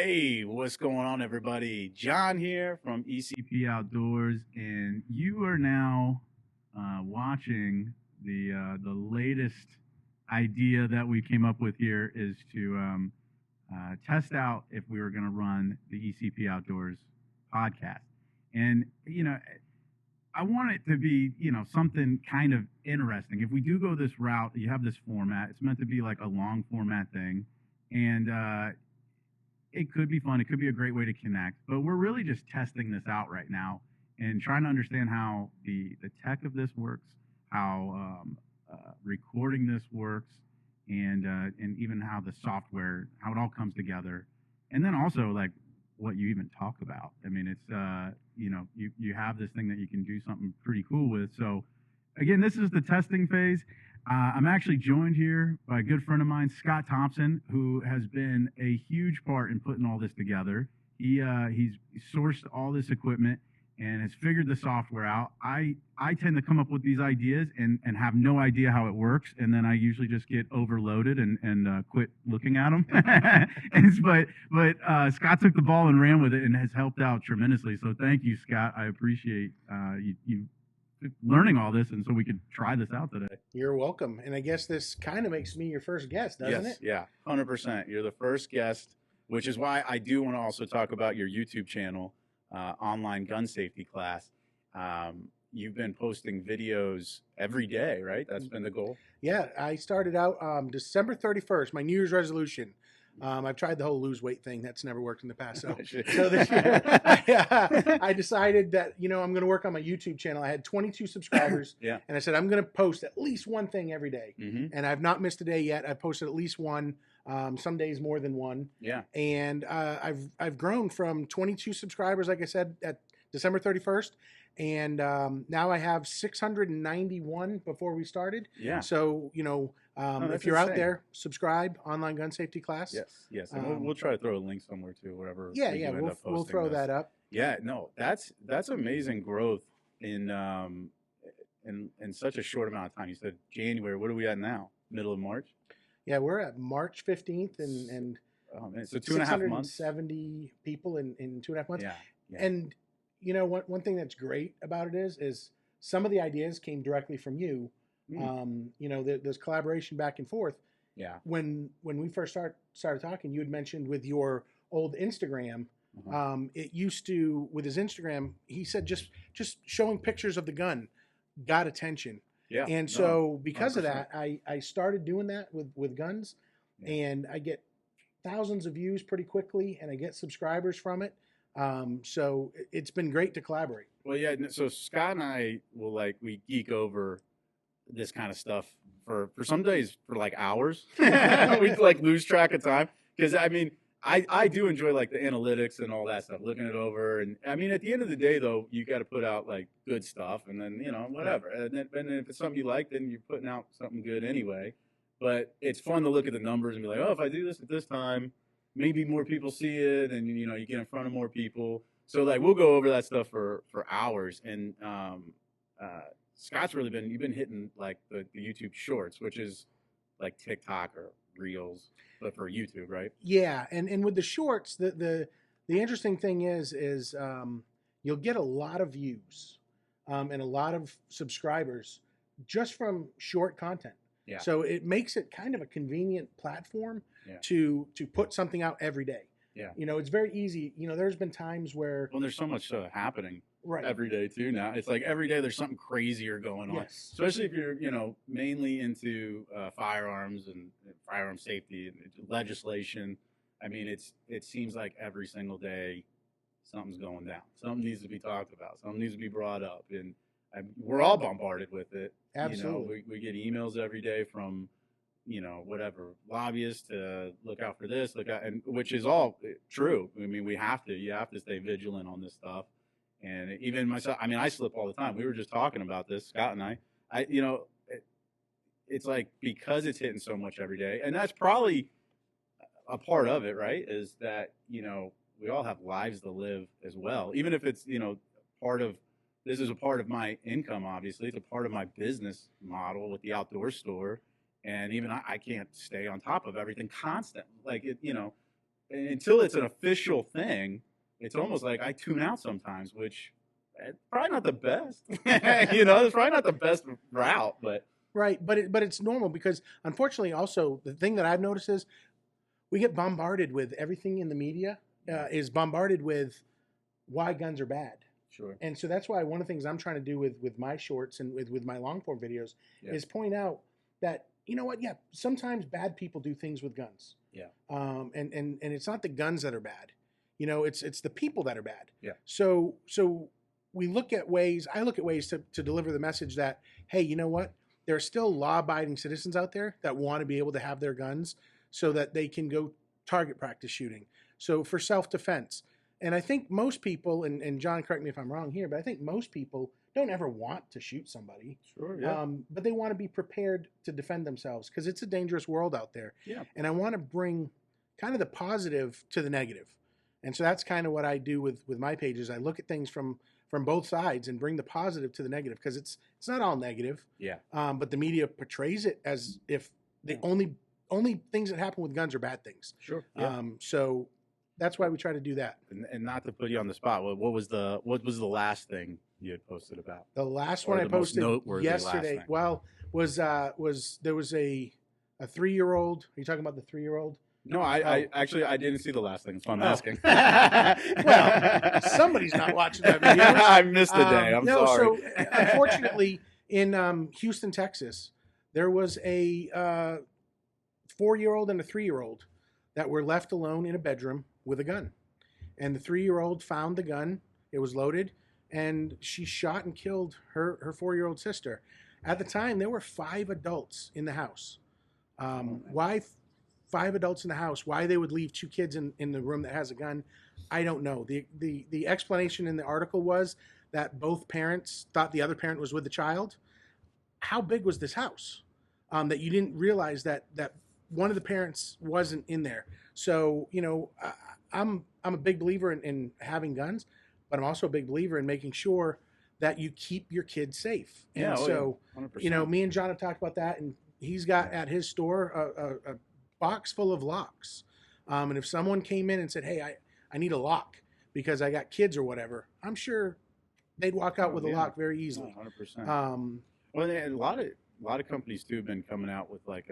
Hey, what's going on, everybody? John here from ECP Outdoors, and you are now watching the latest idea that we came up with here is to test out if we were going to run the ECP Outdoors podcast. And I want it to be something kind of interesting. If we do go this route, you have this format. It's meant to be like a long format thing, and it could be fun. It could be a great way to connect, but we're really just testing this out right now and trying to understand how the tech of this works, how recording this works, and even how the software, how it all comes together, and then also like what you even talk about. I mean, it's you have this thing that you can do something pretty cool with. So again, this is the testing phase. I'm actually joined here by a good friend of mine, Scott Thompson, who has been a huge part in putting all this together. He's sourced all this equipment and has figured the software out. I tend to come up with these ideas and have no idea how it works, and then I usually just get overloaded and quit looking at them. but Scott took the ball and ran with it and has helped out tremendously. So thank you, Scott. I appreciate you learning all this, and so we could try this out today. You're welcome. And I guess this kind of makes me your first guest, doesn't it? Yeah, 100%. You're the first guest, which is why I do want to also talk about your YouTube channel, Online Gun Safety Class. You've been posting videos every day, right? That's been the goal? Yeah, I started out December 31st, my New Year's resolution. I've tried the whole lose weight thing. That's never worked in the past. So this year, I decided that, I'm going to work on my YouTube channel. I had 22 subscribers. Yeah. And I said, I'm going to post at least one thing every day. Mm-hmm. And I've not missed a day yet. I've posted at least one, some days more than one. Yeah. And I've grown from 22 subscribers, like I said, at December 31st. And now I have 691 before we started. Yeah. So, if you're out there, subscribe, Online Gun Safety Class. Yes. And we'll try to throw a link somewhere too, wherever. We'll throw that up. Yeah, no, that's amazing growth in such a short amount of time. You said January. What are we at now? Middle of March? Yeah, we're at March 15th and so 2.5 months. 670 people in 2.5 months. Yeah. And one thing that's great about it is some of the ideas came directly from you. There's collaboration back and forth. Yeah. When we first started talking, you had mentioned with your old Instagram, it used to, with his Instagram, he said just showing pictures of the gun got attention. Yeah. And so because 100%. Of that, I started doing that with guns, and I get thousands of views pretty quickly, and I get subscribers from it. So it's been great to collaborate. Well, yeah. So Scott and I we geek over this kind of stuff for some days for like hours. We lose track of time because I do enjoy the analytics and all that stuff, looking it over. And at the end of the day though, you got to put out good stuff, and then whatever. And if it's something you like, then you're putting out something good anyway. But it's fun to look at the numbers and be like, oh, if I do this at this time, maybe more people see it, and you get in front of more people. So we'll go over that stuff for hours. And Scott's really you've been hitting the YouTube Shorts, which is like TikTok or Reels, but for YouTube, right? Yeah, and with the Shorts, the interesting thing is you'll get a lot of views and a lot of subscribers just from short content. Yeah. So it makes it kind of a convenient platform to put something out every day. Yeah. It's very easy. There's been times where there's so much happening right. every day too now. It's every day there's something crazier going on. Yes. Especially if you're, mainly into firearms and firearm safety and legislation. It seems like every single day something's going down. Something needs to be talked about. Something needs to be brought up, and we're all bombarded with it. Absolutely. We get emails every day from whatever lobbyists to look out for this, and which is all true. You have to stay vigilant on this stuff. And even myself, I slip all the time. We were just talking about this, Scott and I it's because it's hitting so much every day, and that's probably a part of it, right? Is that, we all have lives to live as well. Even if it's, this is a part of my income, obviously. It's a part of my business model with the outdoor store. And even I can't stay on top of everything constant. until it's an official thing, it's almost like I tune out sometimes, which it's probably not the best. It's probably not the best route, but Right, but it's normal because unfortunately, also the thing that I've noticed is we get bombarded with everything in the media is bombarded with why guns are bad. sure, And so that's why one of the things I'm trying to do with my shorts and with my long form videos is point out that, you know what, yeah, sometimes bad people do things with guns. Yeah. And it's not the guns that are bad. It's the people that are bad. Yeah. So we look at ways, I look at ways to deliver the message that, hey, you know what? There are still law-abiding citizens out there that want to be able to have their guns so that they can go target practice shooting. So for self-defense. And I think most people, and John, correct me if I'm wrong here, but I think most people don't ever want to shoot somebody. Sure, yeah. But they want to be prepared to defend themselves because it's a dangerous world out there. Yeah. And I want to bring kind of the positive to the negative. And so that's kind of what I do with my pages. I look at things from both sides and bring the positive to the negative because it's not all negative. Yeah. But the media portrays it as if the only things that happen with guns are bad things. Sure. Yeah. So that's why we try to do that. And not to put you on the spot, what was the last thing you had posted about? The last Or one I the most posted noteworthy last yesterday, thing? well, was there was a 3-year-old. Are you talking about the 3-year-old? No, I actually didn't see the last thing, so I'm asking. Well, somebody's not watching that video. I missed the day. I'm sorry. So unfortunately, in Houston, Texas, there was a 4-year-old and a 3-year-old that were left alone in a bedroom with a gun. And the 3-year-old found the gun. It was loaded, and she shot and killed her 4-year-old sister. At the time, there were 5 adults in the house. Why 5 adults in the house? Why they would leave 2 kids in the room that has a gun, I don't know. The explanation in the article was that both parents thought the other parent was with the child. How big was this house that you didn't realize that one of the parents wasn't in there? So, I'm a big believer in having guns, but I'm also a big believer in making sure that you keep your kids safe. And Yeah, so, 100%. me and John have talked about that, and he's got at his store a box full of locks. And if someone came in and said, hey, I need a lock because I got kids or whatever, I'm sure they'd walk out with a lock very easily. 100%. Well, a lot of companies too have been coming out with like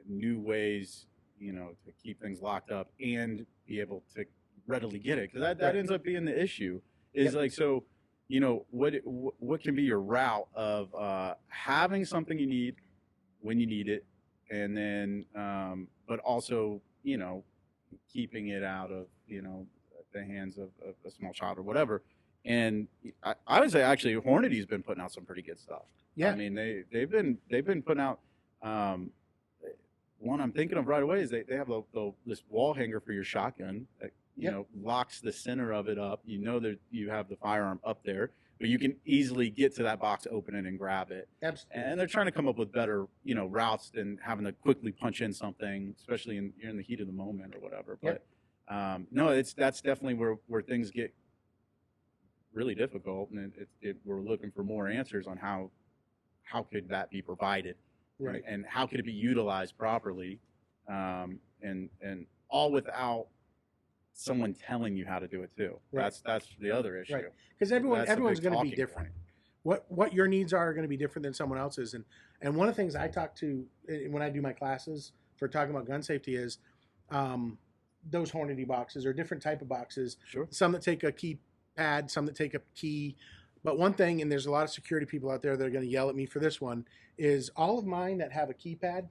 new ways, to keep things locked up and be able to readily get it, because that ends up being the issue. Is like, so, what can be your route of having something you need when you need it, and then but also keeping it out of the hands of a small child or whatever. And I would say actually Hornady's been putting out some pretty good stuff. Yeah. I mean they've been putting out one I'm thinking of right away is they have this wall hanger for your shotgun that locks the center of it up. That you have the firearm up there, but you can easily get to that box, open it, and grab it. Absolutely. And they're trying to come up with better, routes than having to quickly punch in something, especially in the heat of the moment or whatever. But no, that's definitely where things get really difficult, and we're looking for more answers on how could that be provided, right? And how could it be utilized properly, and all without someone telling you how to do it too. Right. That's the other issue. Right. Because everyone's going to be different. Point. What your needs are going to be different than someone else's. And one of the things I talk to when I do my classes for talking about gun safety is those Hornady boxes or different type of boxes. Sure. Some that take a keypad, some that take a key. But one thing, and there's a lot of security people out there that are going to yell at me for this one, is all of mine that have a keypad,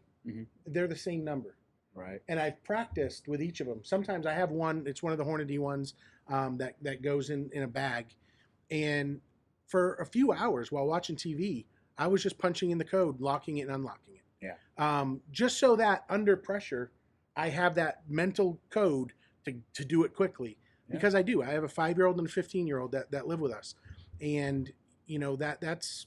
they're the same number. Right. And I've practiced with each of them. Sometimes I have one, it's one of the Hornady ones that goes in a bag. And for a few hours while watching TV, I was just punching in the code, locking it and unlocking it. Yeah. Just so that under pressure, I have that mental code to do it quickly. Yeah. Because I do. I have a 5-year-old and a 15-year-old that live with us. And, that's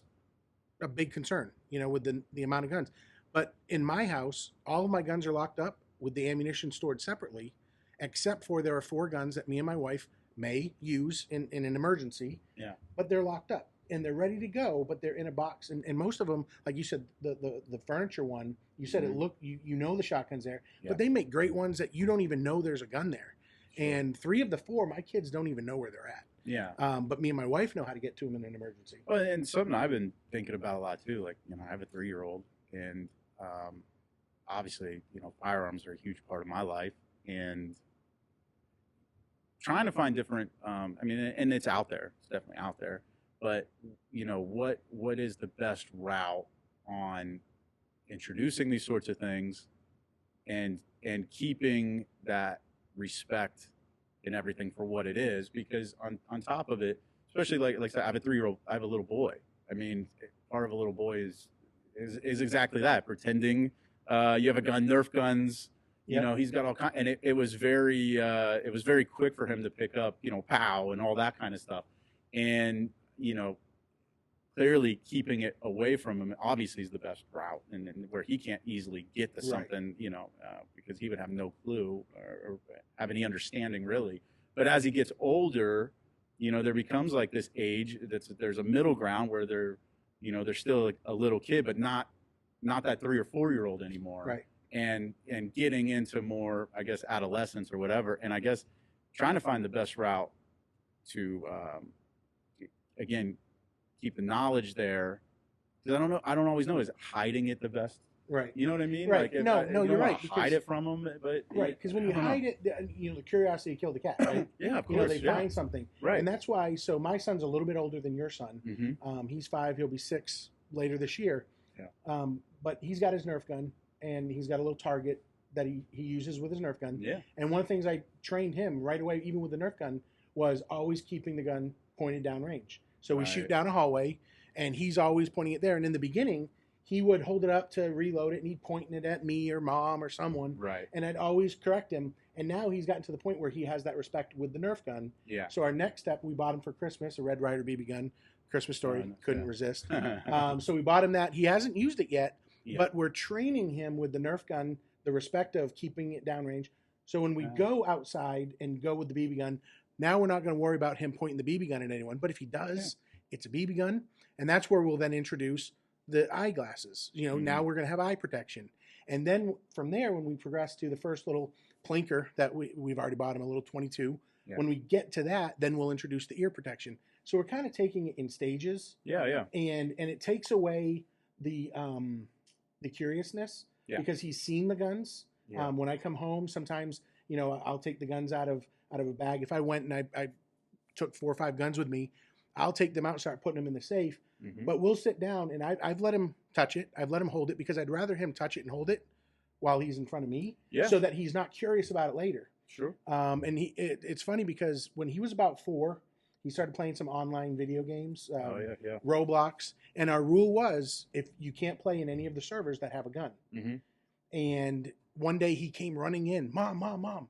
a big concern, with the amount of guns. But in my house, all of my guns are locked up with the ammunition stored separately, except for there are 4 guns that me and my wife may use in an emergency. Yeah. But they're locked up. and they're ready to go, but they're in a box. And most of them, like you said, the furniture one, you said it look, you know the shotgun's there, but they make great ones that you don't even know there's a gun there. Sure. And 3 of the 4, my kids don't even know where they're at. Yeah. But me and my wife know how to get to them in an emergency. Well, and something I've been thinking about a lot too. Like, I have a 3-year-old, and obviously, firearms are a huge part of my life, and trying to find different. And it's out there. It's definitely out there. But what is the best route on introducing these sorts of things, and keeping that respect and everything for what it is, because on top of it, especially like I said, I have a 3-year-old, I have a little boy. I mean, part of a little boy is exactly that, pretending you have a gun, Nerf guns, he's got all kind, and it was very quick for him to pick up, POW and all that kind of stuff. And, clearly keeping it away from him obviously is the best route, and where he can't easily get to something, because he would have no clue or have any understanding really. But as he gets older, there becomes like this age there's a middle ground where they're still like a little kid, but not that 3 or 4-year-old anymore. Right. And getting into more, I guess, adolescence or whatever. And I guess trying to find the best route to, again, keep the knowledge there. Because I don't always know. Is hiding it the best? Right. You know what I mean? Right. Like, No, you're right. Hide it from them, but right. Because when you hide it, the curiosity killed the cat. Right. Yeah, of course. They find something. Right. And that's why. So my son's a little bit older than your son. Mm-hmm. He's 5. He'll be 6 later this year. Yeah. But he's got his Nerf gun, and he's got a little target that he uses with his Nerf gun. Yeah. And one of the things I trained him right away, even with the Nerf gun, was always keeping the gun pointed down range. So we shoot down a hallway, and he's always pointing it there. And in the beginning, he would hold it up to reload it, and he'd point it at me or mom or someone. Right. And I'd always correct him. And now he's gotten to the point where he has that respect with the Nerf gun. Yeah. So our next step, we bought him for Christmas, a Red Ryder BB gun. Christmas story, couldn't resist. So we bought him that. He hasn't used it yet, but we're training him with the Nerf gun, the respect of keeping it downrange. So when we go outside and go with the BB gun, now we're not going to worry about him pointing the BB gun at anyone. But if he does, it's a BB gun. And that's where we'll then introduce the eyeglasses. Now we're going to have eye protection. And then from there, when we progress to the first little plinker that we've already bought him, a little 22, when we get to that, then we'll introduce the ear protection. So we're kind of taking it in stages. Yeah. And it takes away the curiousness because he's seen the guns. Yeah. When I come home, sometimes, I'll take the guns out of a bag. If I went and I took 4 or 5 guns with me, I'll take them out and start putting them in the safe. Mm-hmm. But we'll sit down, and I've let him touch it. I've let him hold it because I'd rather him touch it and hold it while he's in front of me so that he's not curious about it later. Sure. And it's funny because when he was about 4, he started playing some online video games, Roblox. And our rule was if you can't play in any of the servers that have a gun. Mm-hmm. And one day he came running in, Mom,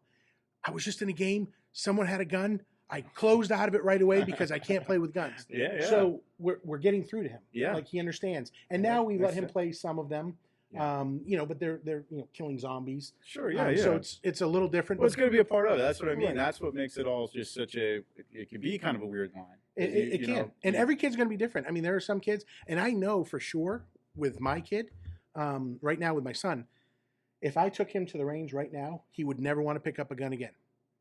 I was just in a game. Someone had a gun. I closed out of it right away because I can't play with guns. Yeah. So we're getting through to him. Yeah. Like he understands. And now we let him play some of them. Yeah. But they're killing zombies. Sure, yeah. So it's a little different. Well, it's going to be a part of it. That's what I mean. Right. That's what makes it all just such it can be kind of a weird line. It can. And every kid's going to be different. I mean, there are some kids, and I know for sure with my kid, right now with my son, if I took him to the range right now, he would never want to pick up a gun again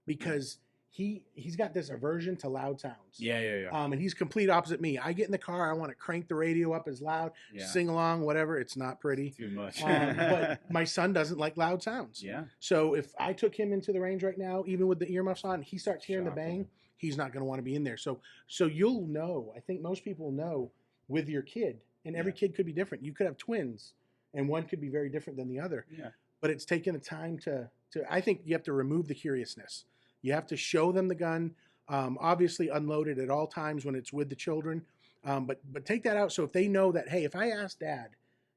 because he's got this aversion to loud sounds. Yeah. And he's complete opposite me. I get in the car, I want to crank the radio up as loud, sing along, whatever. It's not pretty. Too much. But my son doesn't like loud sounds. Yeah. So if I took him into the range right now, even with the earmuffs on, he starts hearing the bang, he's not going to want to be in there. So you'll know, I think most people know with your kid, and every kid could be different. You could have twins, and one could be very different than the other. Yeah. But it's taken a time to I think you have to remove the curiousness. You have to show them the gun, obviously unload it at all times when it's with the children, but take that out. So if they know that, hey, if I ask Dad,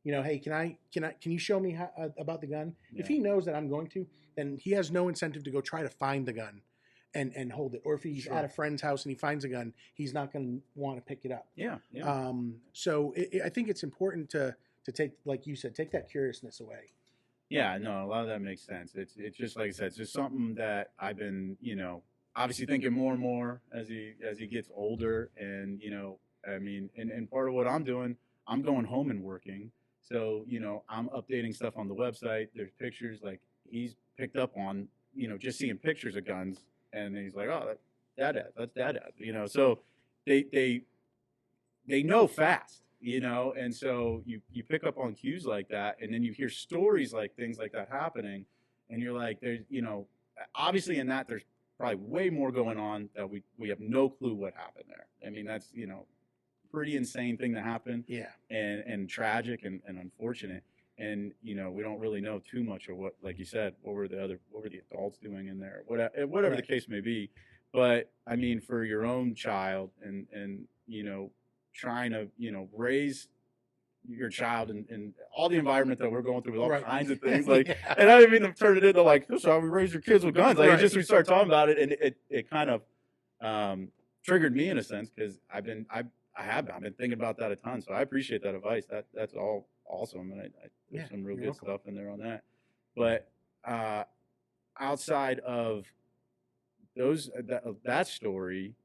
hey, can you show me about the gun? Yeah. If he knows that I'm going to, then he has no incentive to go try to find the gun and hold it. Or if he's at a friend's house and he finds a gun, he's not going to want to pick it up. Yeah. So I think it's important to take, like you said, take that curiousness away. Yeah, no, a lot of that makes sense. It's just like I said, it's just something that I've been, obviously thinking more and more as he gets older, and I mean, and part of what I'm doing, I'm going home and working. So, I'm updating stuff on the website. There's pictures like he's picked up on, just seeing pictures of guns. And he's like, oh, that's dad. So they know fast, and so you pick up on cues like that, and then you hear stories like things like that happening, and you're like, there's, obviously in that there's probably way more going on that we have no clue what happened there. I mean, that's, pretty insane thing to happen. Yeah. And tragic and unfortunate. And, we don't really know too much of what, like you said, what were the adults doing in there, whatever the case may be. But I mean, for your own child and trying to, raise your child and all the environment that we're going through with all kinds of things, like, and I didn't mean to turn it into like, this is how we raise your kids with guns. Like, it's just, we start talking about it, and it kind of triggered me in a sense, because I've been thinking about that a ton. So I appreciate that advice. That's all awesome. And there's some real good stuff in there on that. But outside of that story,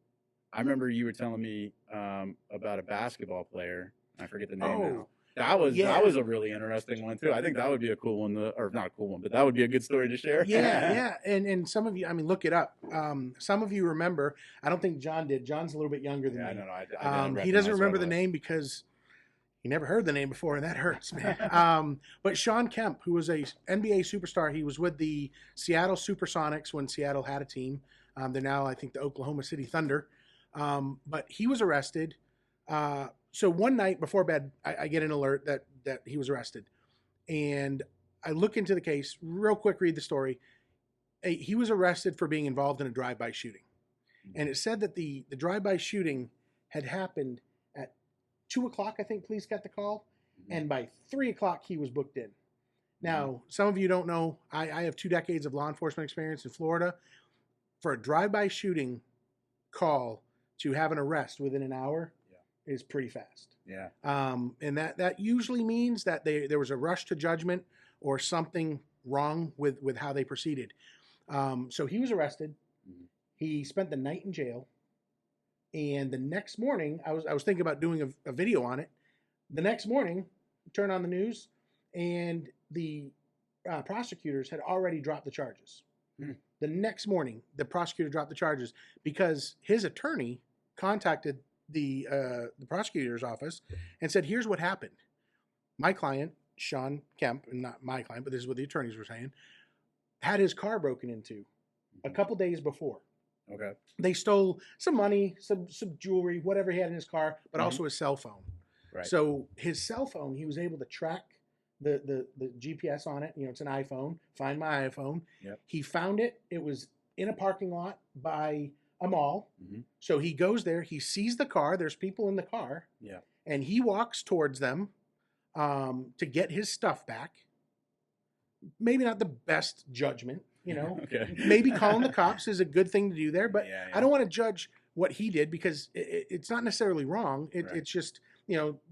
I remember you were telling me about a basketball player. I forget the name now. That was a really interesting one too. I think that would be a cool one, or not a cool one, but that would be a good story to share. Yeah. And some of you, I mean, look it up. Some of you remember. I don't think John did. John's a little bit younger than me. I he doesn't remember the name because he never heard the name before, and that hurts, man. But Sean Kemp, who was a NBA superstar, he was with the Seattle Supersonics when Seattle had a team. They're now, I think, the Oklahoma City Thunder. But he was arrested. So one night before bed, I get an alert that he was arrested. And I look into the case, real quick, read the story. He was arrested for being involved in a drive-by shooting. And it said that the drive-by shooting had happened at 2 o'clock, I think police got the call. And by 3 o'clock, he was booked in. Now, some of you don't know, I have 2 decades of law enforcement experience in Florida. For a drive-by shooting call to have an arrest within an hour is pretty fast. Yeah. And that usually means that there was a rush to judgment or something wrong with how they proceeded. So he was arrested. He spent the night in jail. And the next morning, I was thinking about doing a video on it. The next morning, turn on the news, and the prosecutors had already dropped the charges. The next morning, the prosecutor dropped the charges because his attorney contacted the prosecutor's office and said, here's what happened. My client, Sean Kemp, and not my client, but this is what the attorneys were saying, had his car broken into a couple days before. Okay. They stole some money, some jewelry, whatever he had in his car, but also his cell phone. Right. So his cell phone, he was able to track the GPS on it. It's an iPhone. Find my iPhone. Yep. He found it. It was in a parking lot by a mall. So he goes there. He sees the car. There's people in the car. Yeah. And he walks towards them to get his stuff back. Maybe not the best judgment, Okay. Maybe calling the cops is a good thing to do there, but I don't want to judge what he did because it's not necessarily wrong. It's just,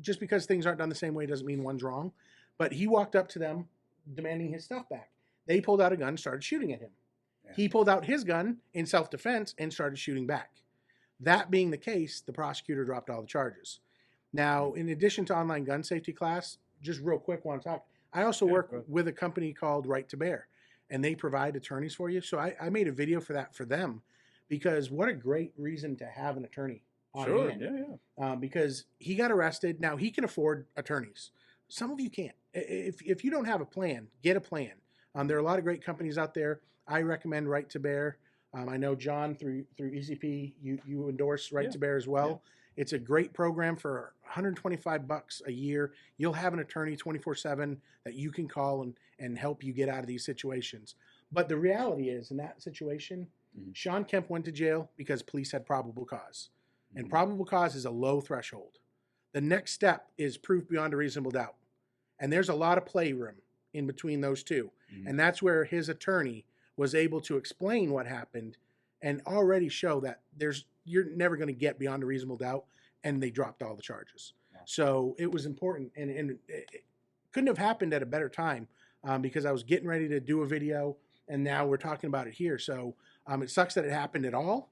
just because things aren't done the same way doesn't mean one's wrong. But he walked up to them demanding his stuff back. They pulled out a gun and started shooting at him. Yeah. He pulled out his gun in self-defense and started shooting back. That being the case, the prosecutor dropped all the charges. Now, in addition to online gun safety class, just real quick, want to talk. I also work with a company called Right to Bear, and they provide attorneys for you. So I made a video for that for them because what a great reason to have an attorney on hand. Because he got arrested. Now, he can afford attorneys. Some of you can't. If you don't have a plan, get a plan. There are a lot of great companies out there. I recommend Right to Bear. I know John through ECP, you endorse Right to Bear as well. Yeah. It's a great program for $125 a year. You'll have an attorney 24/7 that you can call and help you get out of these situations. But the reality is, in that situation, Sean Kemp went to jail because police had probable cause. And probable cause is a low threshold. The next step is proof beyond a reasonable doubt. And there's a lot of playroom in between those two. And that's where his attorney was able to explain what happened and already show that you're never going to get beyond a reasonable doubt, and they dropped all the charges. Yeah. So it was important, and it couldn't have happened at a better time because I was getting ready to do a video, and now we're talking about it here. So it sucks that it happened at all,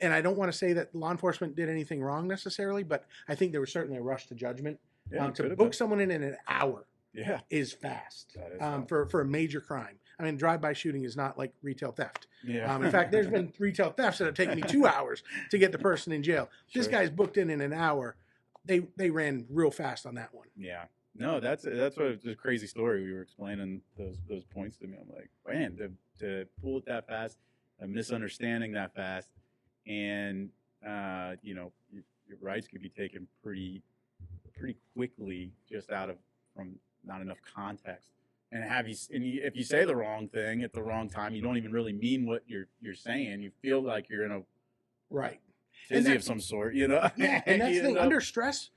and I don't want to say that law enforcement did anything wrong necessarily, but I think there was certainly a rush to judgment. To book someone in an hour is fast for a major crime. I mean, drive-by shooting is not like retail theft. In fact, there's been retail thefts that have taken me 2 hours to get the person in jail. This guy's booked in an hour. They ran real fast on that one. Yeah. No, that's what it's a crazy story. We were explaining those points to me. I'm like, man, to pull it that fast, a misunderstanding that fast, and your rights could be taken pretty quickly just from not enough context. And if you say the wrong thing at the wrong time, you don't even really mean what you're saying. You feel like you're in a tizzy of some sort, Yeah, and that's the thing. Under stress,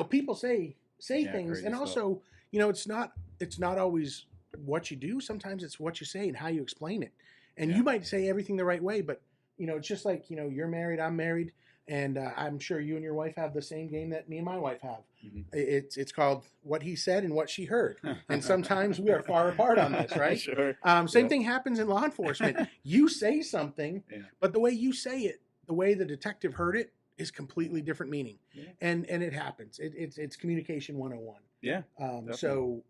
people say things, and also, it's not always what you do. Sometimes it's what you say and how you explain it. And you might say everything the right way, but it's just like you're married, I'm married, and I'm sure you and your wife have the same game that me and my wife have. Mm-hmm. It's called what he said and what she heard, and sometimes we are far apart on this, right? Sure. Same thing happens in law enforcement. You say something, but the way you say it, the way the detective heard it, is completely different meaning, and it happens. It's communication 101. Yeah. So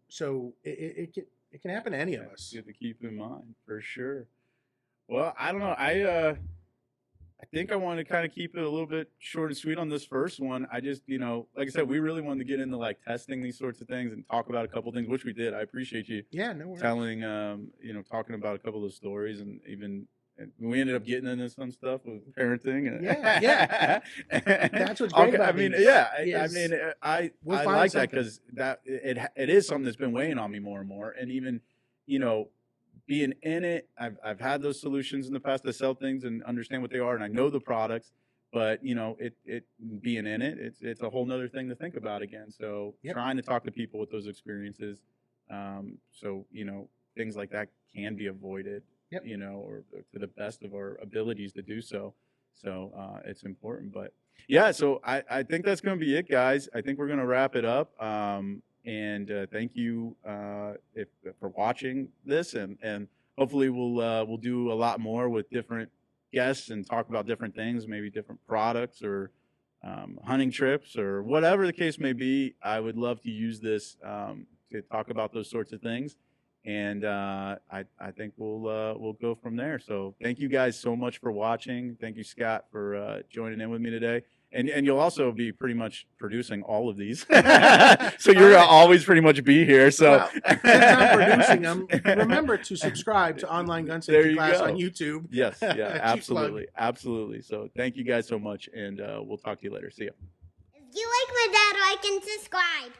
it can happen to any of us. Good to keep in mind for sure. Well, I don't know. I think I want to kind of keep it a little bit short and sweet on this first one. I just, like I said, we really wanted to get into like testing these sorts of things and talk about a couple of things, which we did. I appreciate you. Yeah, no worries. Telling, talking about a couple of those stories, and even we ended up getting into some stuff with parenting. Yeah. That's what's great about it. I like that because it is something that's been weighing on me more and more, and even, being in it, I've had those solutions in the past to sell things and understand what they are, and I know the products, but it being in it, it's a whole nother thing to think about again. So trying to talk to people with those experiences, so things like that can be avoided, or to the best of our abilities to do so. So it's important, but so I think that's going to be it, guys. I think we're going to wrap it up. And thank you for watching this, and hopefully we'll do a lot more with different guests and talk about different things, maybe different products or hunting trips or whatever the case may be. I would love to use this to talk about those sorts of things, and I think we'll go from there. So thank you guys so much for watching. Thank you, Scott, for joining in with me today. And you'll also be pretty much producing all of these. So you're going to always pretty much be here. So since I'm producing them, remember to subscribe to Online Gun Safety Class on YouTube. Yes, yeah, absolutely. Absolutely. So thank you guys so much, and we'll talk to you later. See ya. If you like my dad, like and subscribe.